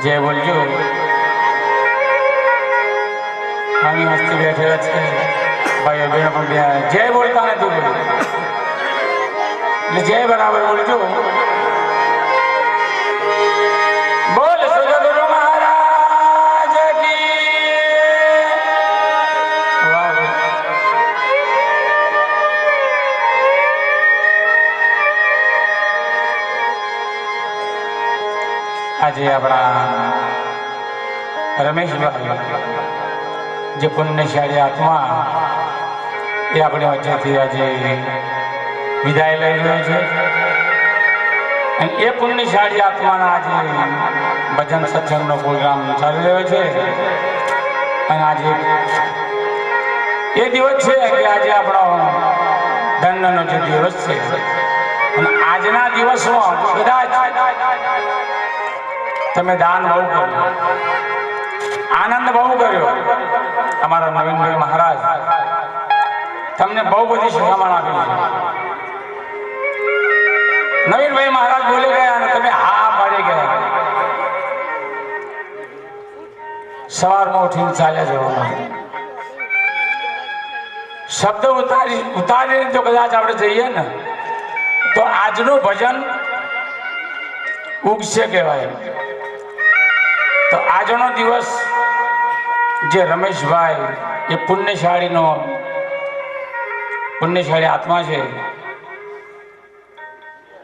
જય. બોલજો. અમે મસ્તી બેઠેલા છે ભાઈઓ બહેનો પણ જય બોલતા નથી બોલું એટલે જય બરાબર બોલજો. બોલ સદગુરુ મહારાજ કી. વાહ. આજે આપણા રમેશભાઈ જે પુણ્યશાળી આત્મા એ આપણી વચ્ચેથી આજે વિદાય લઈ રહ્યો છે. અને એ પુણ્યશાળી આત્માના આજે ભજન સત્સંગનો પ્રોગ્રામ ચાલી રહ્યો છે. અને આજે એ દિવસ છે કે આજે આપણો દંડનો જે દિવસ છે. અને આજના દિવસમાં કદાચ તમે દાન બહુ કર્યું, આનંદ બહુ કર્યો. અમારા નવીનભાઈ મહારાજ તમને બહુ બધી શિખામણ આપી છે. નવીનભાઈ મહારાજ બોલી ગયા અને તમે હા પાડી ગયા. સવારમાં ઉઠીને ચાલ્યા જવાનું. શબ્દ ઉતારીને જો કદાચ આપણે જઈએ ને તો આજનું ભજન ઉગશે કહેવાય. તો આજનો દિવસ જે રમેશભાઈ એ પુણ્યશાળી આત્મા છે.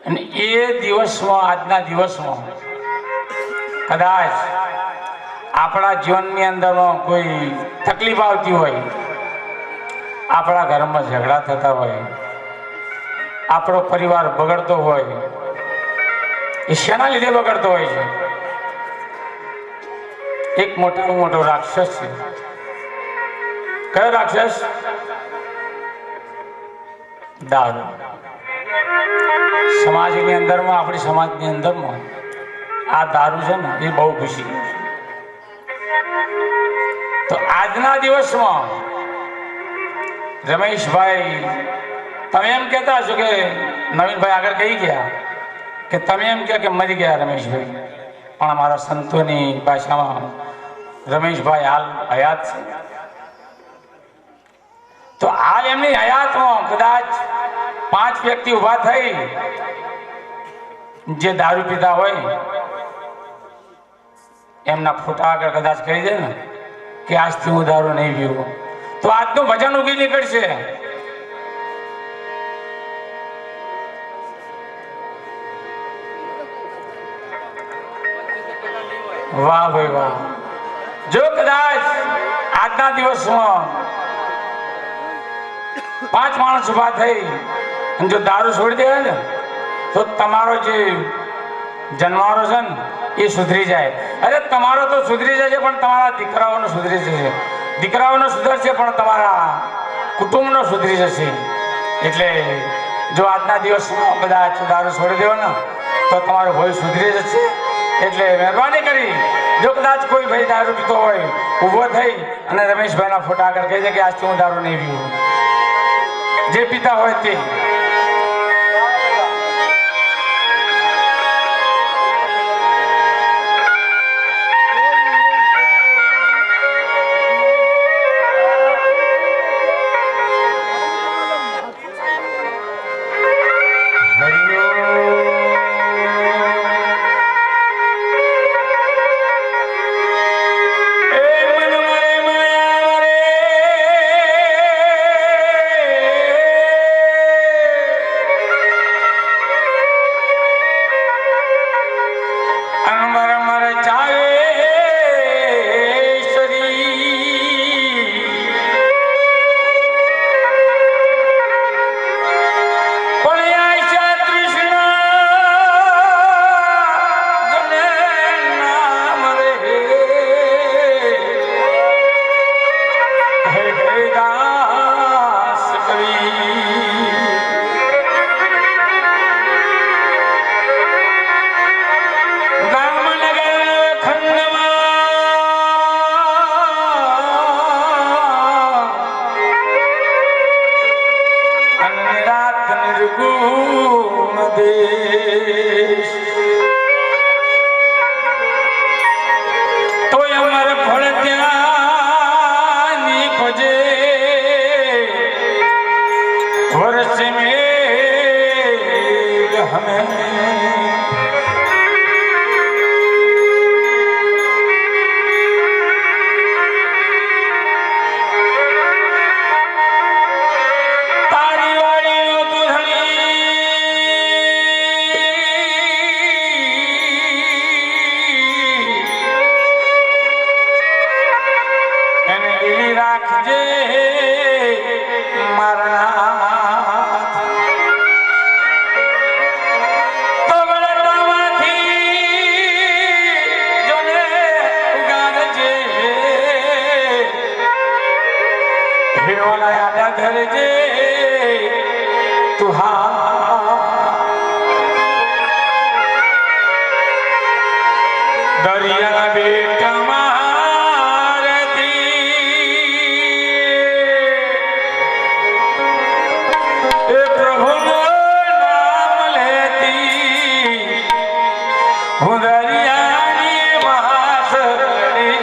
અને એ દિવસમાં, આજના દિવસમાં કદાચ આપણા જીવનની અંદરમાં કોઈ તકલીફ આવતી હોય, આપણા ઘરમાં ઝઘડા થતા હોય, આપણો પરિવાર બગડતો હોય, એ શેના લીધે બગડતો હોય છે? એક મોટો રાક્ષસ છે. કયો રાક્ષસ? દારૂ. સમાજની અંદરમાં, આપણી સમાજની અંદરમાં આ દારૂ છે ને એ બહુ ઘૂસી ગયું છે. તો આજના દિવસમાં રમેશભાઈ તમે એમ કહેતા હશો કે નવીનભાઈ આગળ કહી ગયા કે તમે એમ કહો કે મરી ગયા રમેશભાઈ, પણ અમારા સંતોની ભાષામાં રમેશભાઈ હાલ હયાત છે. તો હાલ એમની હયાતમાં કદાચ 5 વ્યક્તિ ઉભા થઈ જે દારૂ પીતા હોય એમના ફોટા આગળ કદાચ કહી દે ને કે આજથી હું દારૂ નહીં પીવું, તો આજનું ભજન ઉગી નીકળશે. વાહ ભાઈ વાહ. જો કદાચ આજના દિવસમાં 5 માણસ ઉભા થઈ અને જો દારૂ છોડી દે ને તો તમારો જે જન્મારો છે ને એ સુધરી જાય. અરે તમારો તો સુધરી જશે, પણ તમારા દીકરાઓનો સુધરી જશે. દીકરાઓનો સુધરશે પણ તમારા કુટુંબનો સુધરી જશે. એટલે જો આજના દિવસમાં કદાચ દારૂ છોડી દેવો ને તો તમારો ભય સુધરી જશે. એટલે મહેરબાની કરી જો કદાચ કોઈ ભાઈ દારૂ પીતો હોય ઊભો થઈ અને રમેશભાઈના ફોટા આગળ કહી દે કે આજથી હું દારૂ નહીં પીવું, જે પીતા હોય તે. રાખજે મારા નાથ. તો બળતામાંથી જોને ઉગાડજે, હીરોના આડા ધરજે તું હા. દરિયાના બેટમાં એ પ્રભુનું નામ લેતી હું દરિયાની માસડી.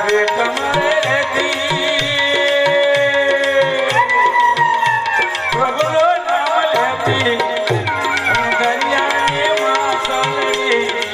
પેટ મારેથી પ્રભુનું નામ લેતી દરિયાની માછલી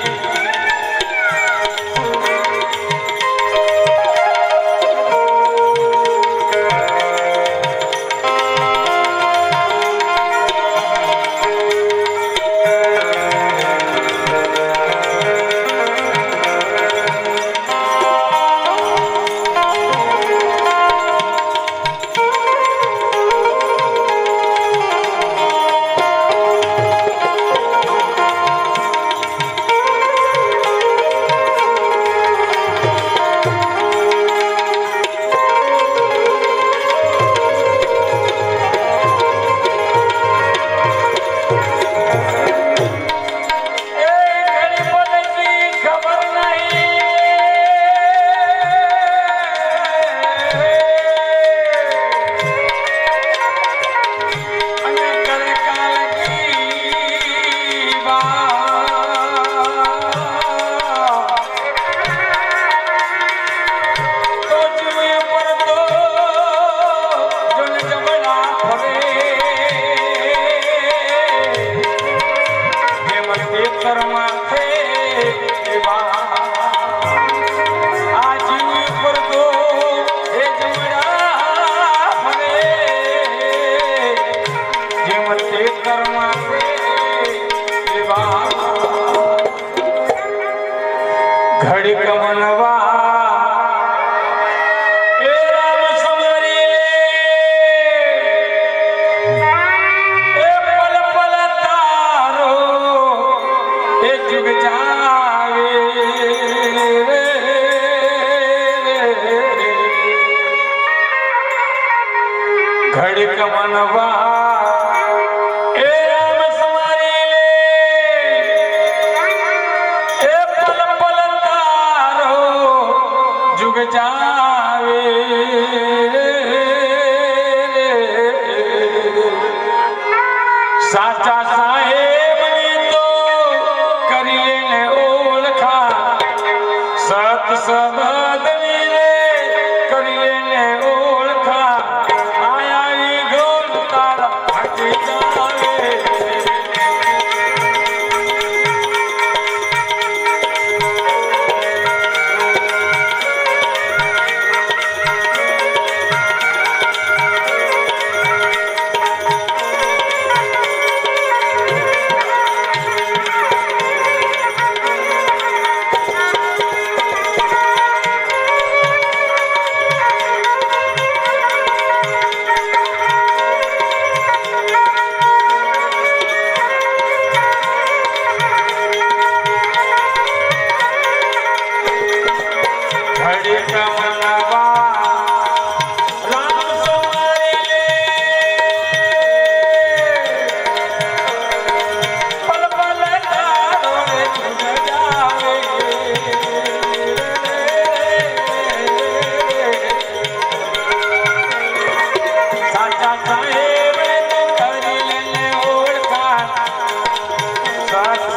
ઘડી કમનવા એ રામ સમરી એ પલ પલ તારો એ જુગ જાવે ઘડી કમનવા જાવે સાચા સાહેબની તો કરી લે ઓળખા સત સબદની રે કરી લે ઓળખા આયા ગોળ તારા હટી જાવે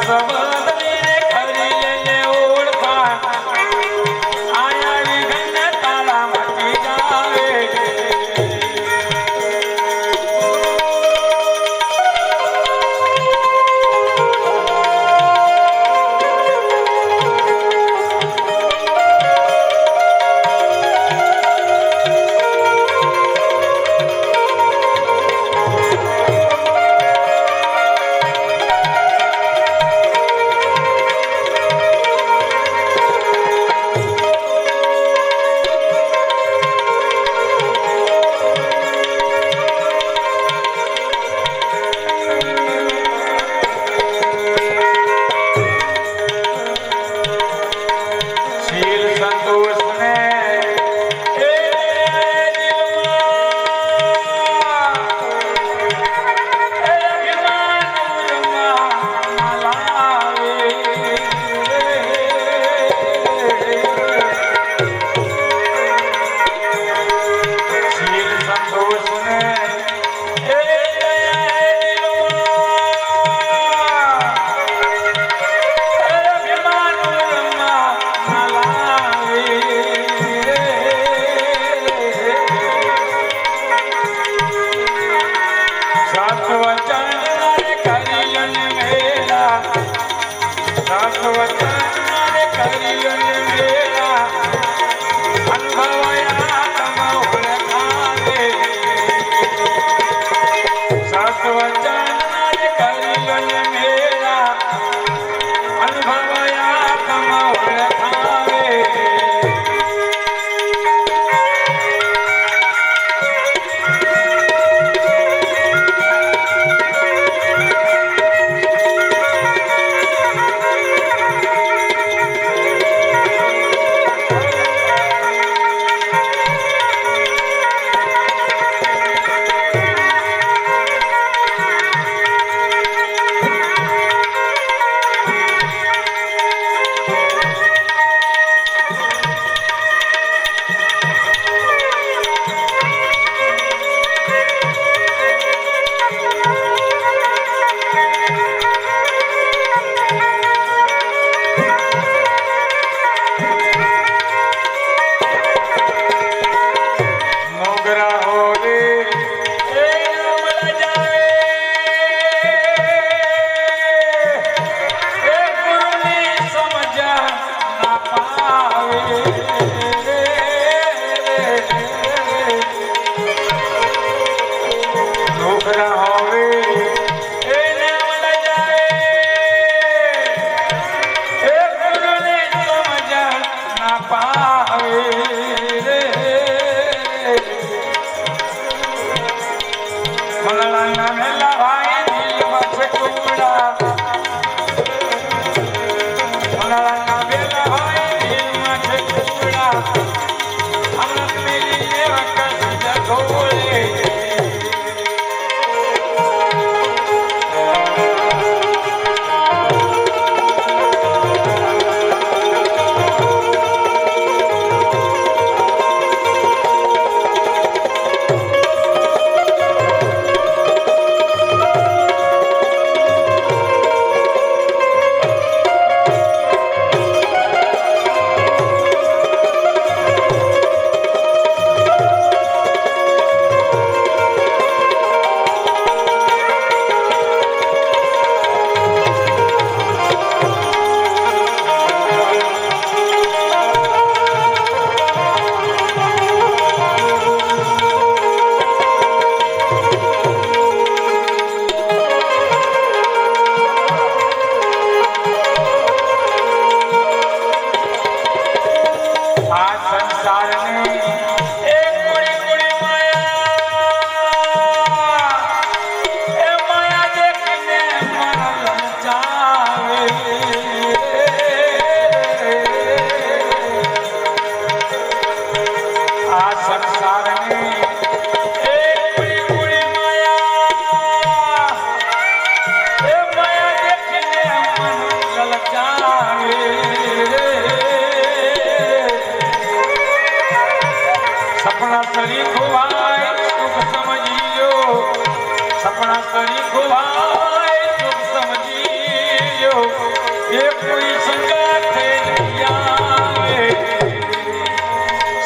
સબદ કરી લે ઓળખા આયા વિઘન પાવે રે મનલાના મેલા ભાઈ દિલમાં છે ટુકડા મનલાના મેલા ભાઈ દિલમાં છે ટુકડા અમૃત મેલી ને વકસ જગોલે સપના સરી ખોવાય સુખ સમજીજો સપના સરી ખોવાય સુખ સમજીજો એ કોઈ સંગાથે નહીં આવે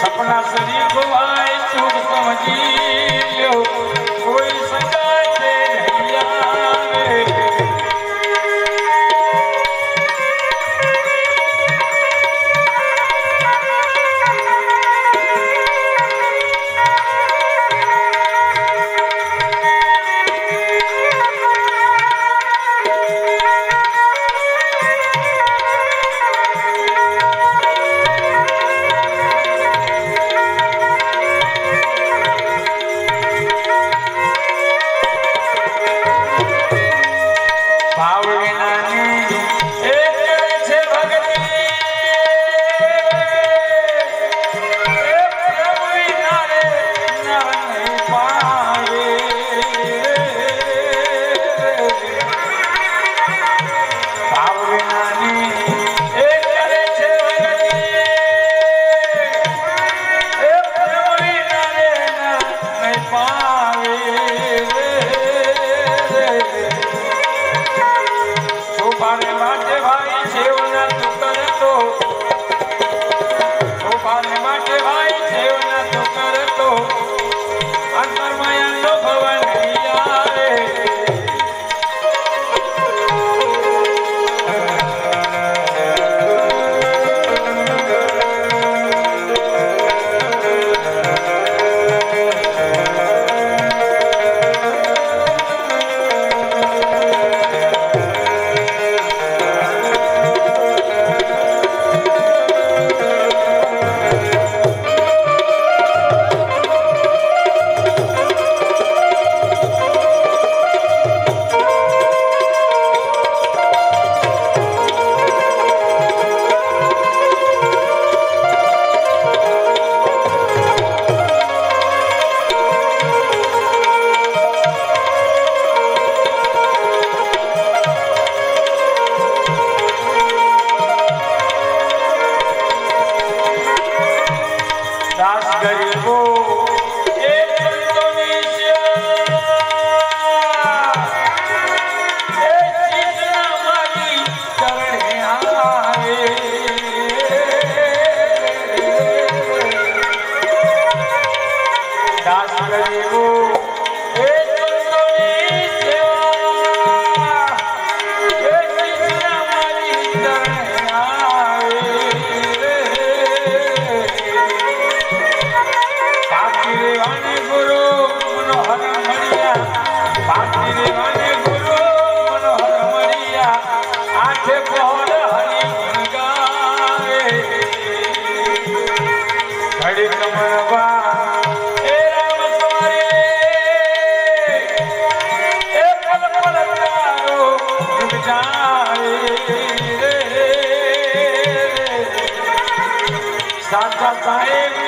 સપના સરી ખોવાય સુખ સમજીજો કોઈ સંગાથે નહીં આવે સાહેબ